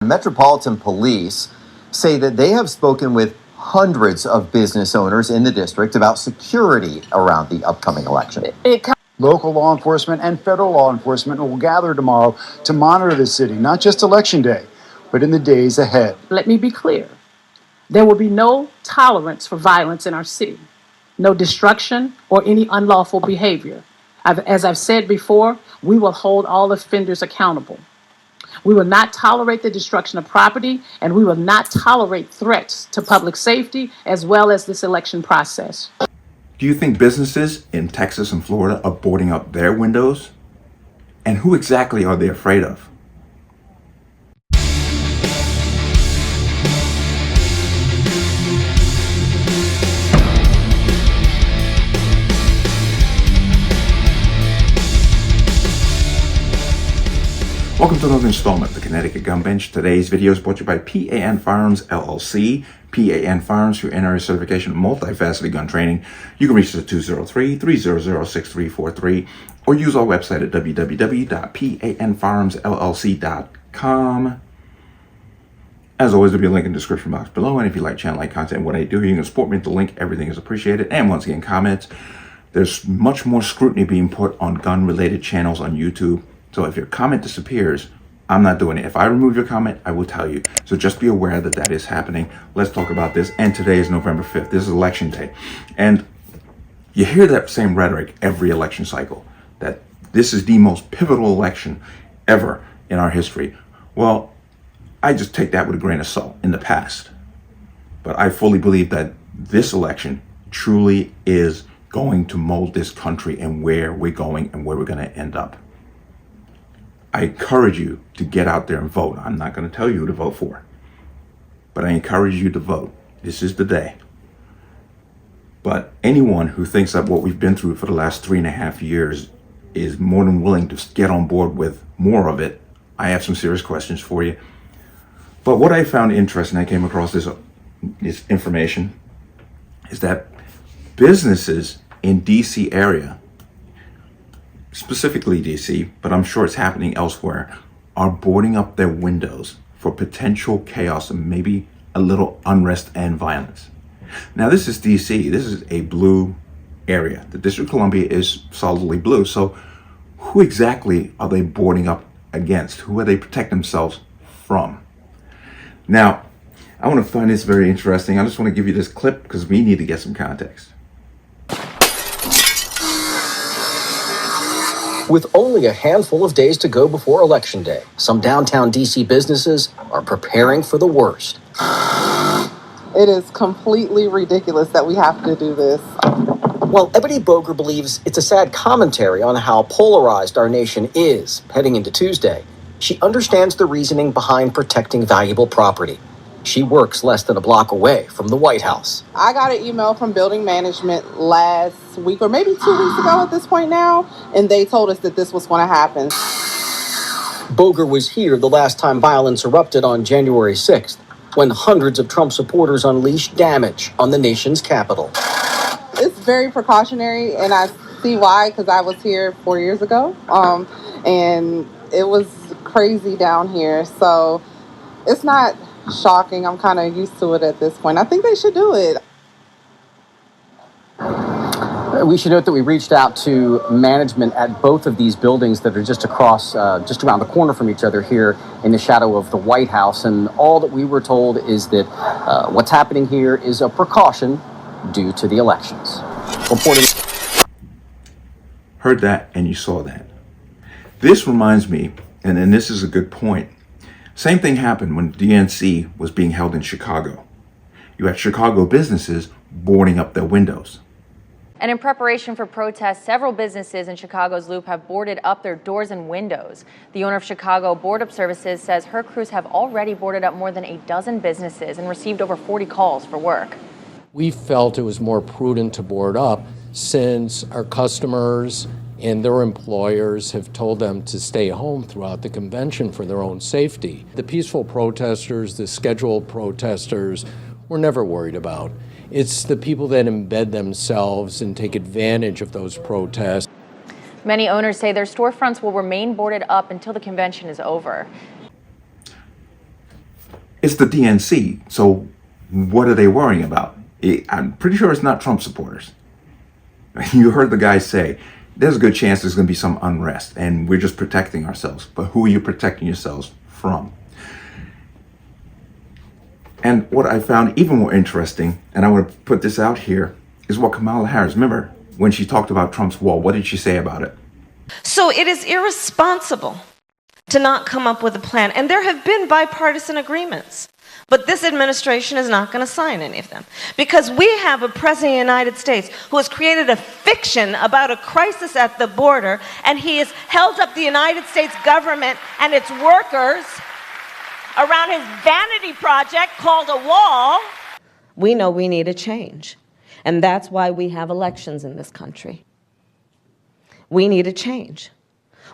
Metropolitan Police say that they have spoken with hundreds of business owners in the district about security around the upcoming election. Local law enforcement and federal law enforcement will gather tomorrow to monitor the city, not just Election Day, but in the days ahead. Let me be clear. There will be no tolerance for violence in our city, no destruction or any unlawful behavior. As I've said before, we will hold all offenders accountable. We will not tolerate the destruction of property, and we will not tolerate threats to public safety as well as this election process. Do you think businesses in Texas and Florida are boarding up their windows? And who exactly are they afraid of? Welcome to another installment of the Connecticut Gun Bench. Today's video is brought to you by P.A.N. Firearms, LLC. P.A.N. Firearms for NRA certification and multifaceted gun training. You can reach us at 203-300-6343 or use our website at www.panfirearmsllc.com. As always, there'll be a link in the description box below. And if you like channel like content, what I do here, you can support me with the link. Everything is appreciated. And once again, comments. There's much more scrutiny being put on gun-related channels on YouTube. So if your comment disappears, I'm not doing it. If I remove your comment, I will tell you. So just be aware that that is happening. Let's talk about this. And today is November 5th. This is election day. And you hear that same rhetoric every election cycle, that this is the most pivotal election ever in our history. Well, I just take that with a grain of salt in the past. But I fully believe that this election truly is going to mold this country and where we're going and where we're going to end up. I encourage you to get out there and vote. I'm not going to tell you who to vote for, but I encourage you to vote. This is the day. But anyone who thinks that what we've been through for the last 3.5 years is more than willing to get on board with more of it, I have some serious questions for you. But what I found interesting, I came across this information, is that businesses in DC area, specifically DC, but I'm sure it's happening elsewhere, are boarding up their windows for potential chaos and maybe a little unrest and violence. Now, this is DC. This is a blue area. The District of Columbia is solidly blue. So who exactly are they boarding up against? Who are they protecting themselves from? Now, I want to find this very interesting. I just want to give you this clip because we need to get some context. With only a handful of days to go before Election Day, some downtown DC businesses are preparing for the worst. It is completely ridiculous that we have to do this. While Ebony Boger believes it's a sad commentary on how polarized our nation is heading into Tuesday, she understands the reasoning behind protecting valuable property. She works less than a block away from the White House. I got an email from building management last week, or maybe 2 weeks ago at this point now, and they told us that this was going to happen. Boger was here the last time violence erupted on January 6th, when hundreds of Trump supporters unleashed damage on the nation's capital. It's very precautionary, and I see why, because I was here 4 years ago, and it was crazy down here. So it's not shocking. I'm kind of used to it at this point. I think they should do it. We should note that we reached out to management at both of these buildings that are just across, just around the corner from each other here in the shadow of the White House. And all that we were told is that what's happening here is a precaution due to the elections. Reporting. Heard that and you saw that. This reminds me, and this is a good point. Same thing happened when DNC was being held in Chicago. You had Chicago businesses boarding up their windows. And in preparation for protests, several businesses in Chicago's Loop have boarded up their doors and windows. The owner of Chicago Board Up Services says her crews have already boarded up more than a dozen businesses and received over 40 calls for work. We felt it was more prudent to board up since our customers and their employers have told them to stay home throughout the convention for their own safety. The peaceful protesters, the scheduled protesters, we're never worried about. It's the people that embed themselves and take advantage of those protests. Many owners say their storefronts will remain boarded up until the convention is over. It's the DNC. So what are they worrying about? I'm pretty sure it's not Trump supporters. You heard the guy say, there's a good chance there's going to be some unrest and we're just protecting ourselves. But who are you protecting yourselves from? And what I found even more interesting, and I want to put this out here, is what Kamala Harris, remember when she talked about Trump's wall, what did she say about it? So it is irresponsible to not come up with a plan. And there have been bipartisan agreements. But this administration is not going to sign any of them. Because we have a president of the United States who has created a fiction about a crisis at the border, and he has held up the United States government and its workers around his vanity project called a wall. We know we need a change. And that's why we have elections in this country. We need a change.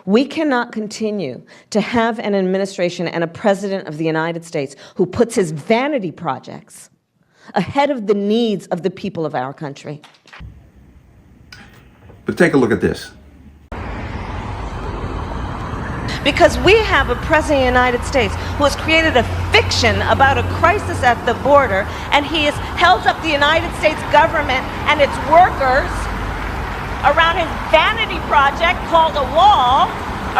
We cannot continue to have an administration and a president of the United States who puts his vanity projects ahead of the needs of the people of our country. But take a look at this. Because we have a president of the United States who has created a fiction about a crisis at the border, and he has held up the United States government and its workers around his vanity project called a wall,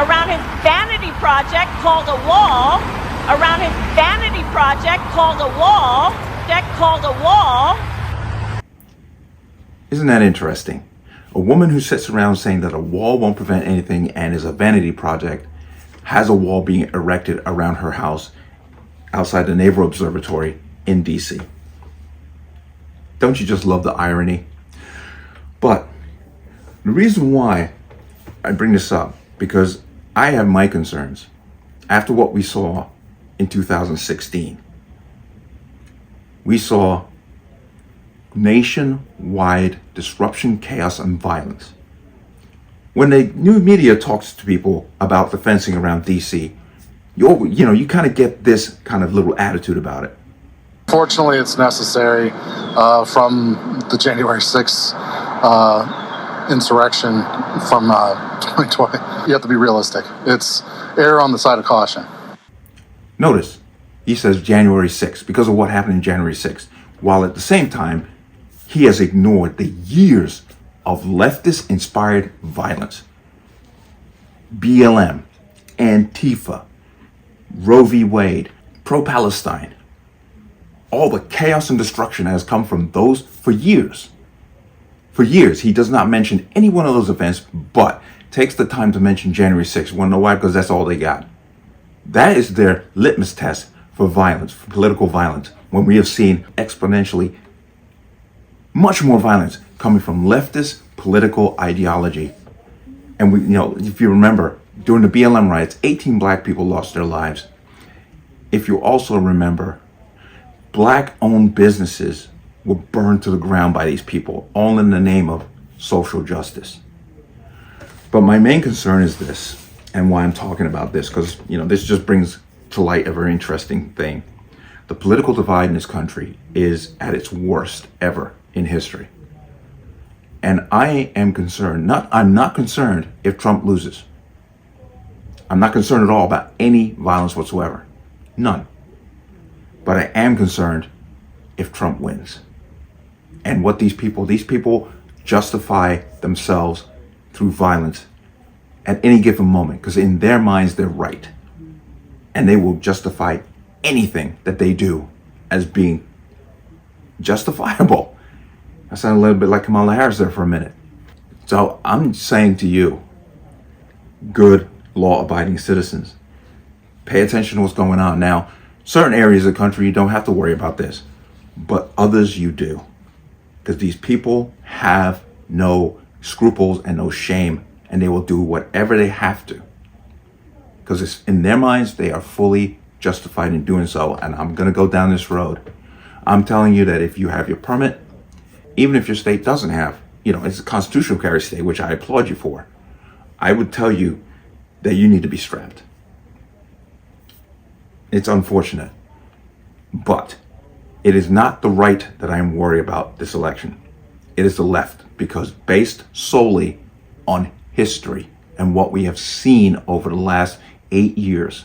around his vanity project called a wall, around his vanity project called a wall, called a wall. Isn't that interesting? A woman who sits around saying that a wall won't prevent anything and is a vanity project has a wall being erected around her house outside the Naval Observatory in DC. Don't you just love the irony? But the reason why I bring this up, because I have my concerns after what we saw in 2016. We saw nationwide disruption, chaos, and violence. When the new media talks to people about the fencing around DC, you kind of get this kind of little attitude about it. Fortunately, it's necessary from the January 6th insurrection from 2020. You have to be realistic. It's err on the side of caution. Notice, he says January 6th because of what happened in January 6th, while at the same time, he has ignored the years of leftist-inspired violence. BLM, Antifa, Roe v. Wade, pro-Palestine, all the chaos and destruction that has come from those for years. For years, he does not mention any one of those events, but takes the time to mention January 6th. You want to know why? Because that's all they got. That is their litmus test for violence, for political violence, when we have seen exponentially much more violence coming from leftist political ideology. And if you remember, during the BLM riots, 18 black people lost their lives. If you also remember, black-owned businesses were burned to the ground by these people, all in the name of social justice. But my main concern is this, and why I'm talking about this, because this just brings to light a very interesting thing. The political divide in this country is at its worst ever in history. And I am concerned, I'm not concerned if Trump loses. I'm not concerned at all about any violence whatsoever. None. But I am concerned if Trump wins. And what these people justify themselves through violence at any given moment, because in their minds they're right. And they will justify anything that they do as being justifiable. I sound a little bit like Kamala Harris there for a minute. So I'm saying to you, good law-abiding citizens, pay attention to what's going on. Now, certain areas of the country, you don't have to worry about this, but others you do. Because these people have no scruples and no shame, and they will do whatever they have to. Because it's in their minds, they are fully justified in doing so, and I'm going to go down this road. I'm telling you that if you have your permit, even if your state doesn't have, it's a constitutional carry state, which I applaud you for, I would tell you that you need to be strapped. It's unfortunate, but it is not the right that I am worried about this election. It is the left, because based solely on history and what we have seen over the last 8 years,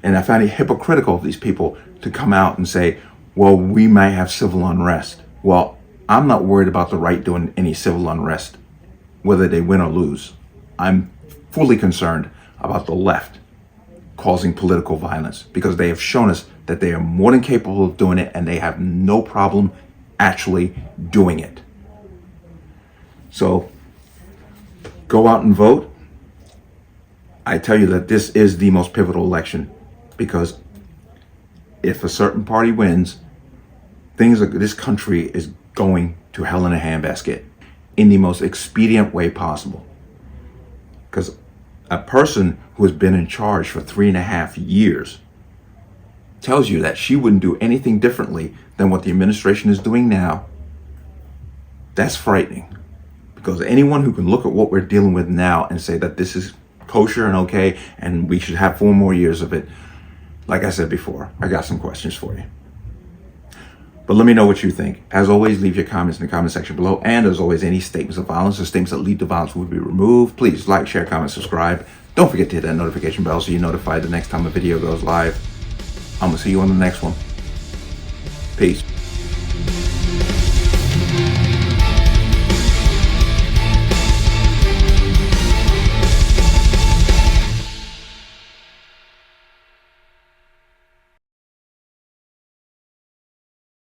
And I find it hypocritical of these people to come out and say, well, we might have civil unrest. Well, I'm not worried about the right doing any civil unrest, whether they win or lose. I'm fully concerned about the left causing political violence, because they have shown us that they are more than capable of doing it, and they have no problem actually doing it. So go out and vote. I tell you that this is the most pivotal election, because if a certain party wins, this country is going to hell in a handbasket in the most expedient way possible. Because a person who has been in charge for 3.5 years tells you that she wouldn't do anything differently than what the administration is doing now. That's frightening, because anyone who can look at what we're dealing with now and say that this is kosher and okay and we should have 4 more years of it, like I said before, I got some questions for you. But let me know what you think. As always, leave your comments in the comment section below. And as always, any statements of violence or statements that lead to violence will be removed. Please like, share, comment, subscribe. Don't forget to hit that notification bell so you're notified the next time a video goes live. I'm going to see you on the next one. Peace.